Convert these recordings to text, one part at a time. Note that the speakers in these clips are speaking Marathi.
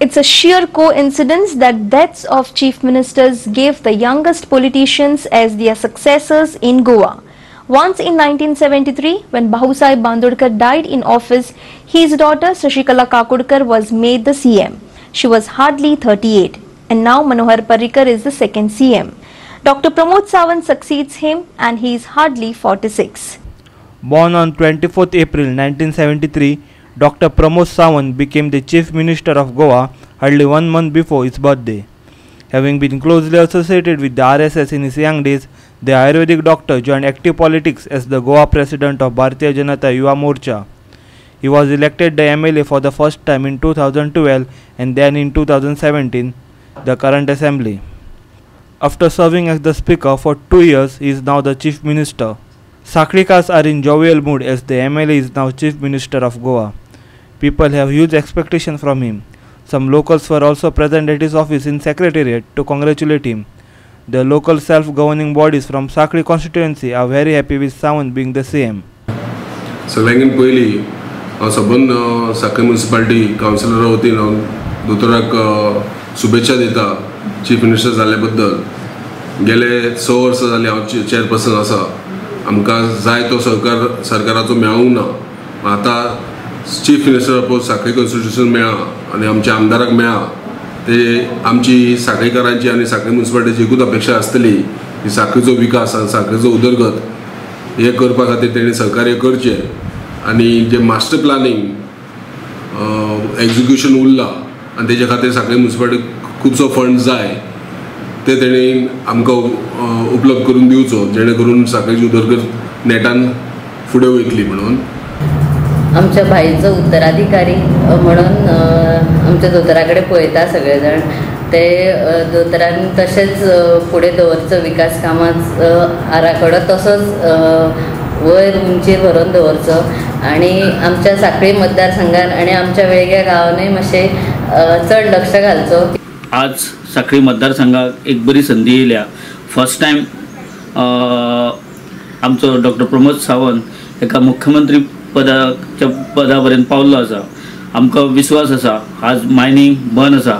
It's a sheer coincidence that deaths of chief ministers gave the youngest politicians as their successors in Goa. Once in 1973, when Bahusaheb Bandodkar died in office, his daughter Sashikala Kakodkar was made the CM. She was hardly 38, and now Manohar Parrikar is the second CM. Dr. Pramod Sawant succeeds him, and he is hardly 46. Born on 24th April 1973, Dr. Pramod Sawant became the Chief Minister of Goa hardly 1 month before his birthday. Having been closely associated with the RSS in his young days, the Ayurvedic doctor joined active politics as the Goa President of Bharatiya Janata Yuva Morcha. He was elected the MLA for the first time in 2012 and then in 2017, the current assembly. After serving as the Speaker for 2 years, he is now the Chief Minister. Saklikars are in jovial mood as the MLA is now Chief Minister of Goa. People have huge expectations from him. Some locals were also present at his office in Secretariat to congratulate him. The local self-governing bodies from Sakli constituency are very happy with Sawant being the CM. सगळ्यांत पयलीं हांव सबंद सांखळी म्युनिसिपालिटी कावन्सिलरा वतीन हांव दोतोराक शुभेच्छा दिता चीफ मिनिस्टर जाल्ले बद्दल. गेले 6 वर्सां जालीं हांव चेअरपर्सन आसा. आमकां जाय तो सरकाराचो मेळूंक ना. आतां chief minister post Sanquelim constitution मेळ्ळा आनी आमच्या आमदाराक मेळ्ळा. ते आमची सांखळीकारांची आनी सांखळी म्युनिसिपालिटीची एकूच अपेक्षा आसतली की सांखळीचो विकास आनी सांखळीचो उदरगत हे करपा खातीर तेणी सहकार्य करचें आनी जे मास्टर प्लॅनिंग एग्जिक्युशन उरला आनी तेजे खातीर सांखळी म्युनिसिपालिटीक खुबसो फंड जाय ते तेणी आमकां उपलब्ध करून दिवचो जेणे करून सांखळीची उदरगत नेटान फुडें वयतली म्हणून. आमच्या भाईचो उत्तराधिकारी म्हणून आमच्या दोतोराकडे पळयता सगळे जाण. ते दोतोरान तशेंच फुडें दवरचो विकास कामांच आराखडो तसोच वयर उंचीर व्हरून दवरचो आनी आमच्या सांखळी मतदारसंघान आनी आमच्या वेगळ्या गांवांनी मातशें चड लक्ष घालचो. आज सांखळी मतदारसंघाक एक बरी संदी येयल्या. फर्स्ट टायम आमचो डॉक्टर प्रमोद सावंत एका मुख्यमंत्री पदा पर्यंत पावल्लो आसा. आमकां विश्वास आसा आज मायनिंग बंद आसा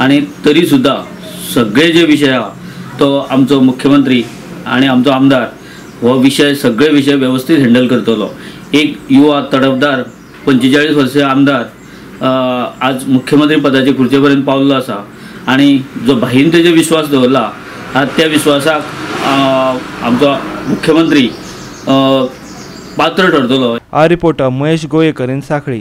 आनी तरी सुद्दां सगळे जे विशय आहा तो आमचो मुख्यमंत्री आनी आमचो आमदार हो सगळे विशय वेवस्थीत हँडल करतलो. एक युवा तडफदार 45 वर्षीय आमदार आज मुख्यमंत्री पदाचे खुर्चे पर्यंत पावल्लो आसा आनी जो भाईन तेजे विश्वास दवरला त्या विश्वासाक आमचो मुख्यमंत्री पात्र ठरतलो. Reporter Mahesh Goyekar in Sanquelim.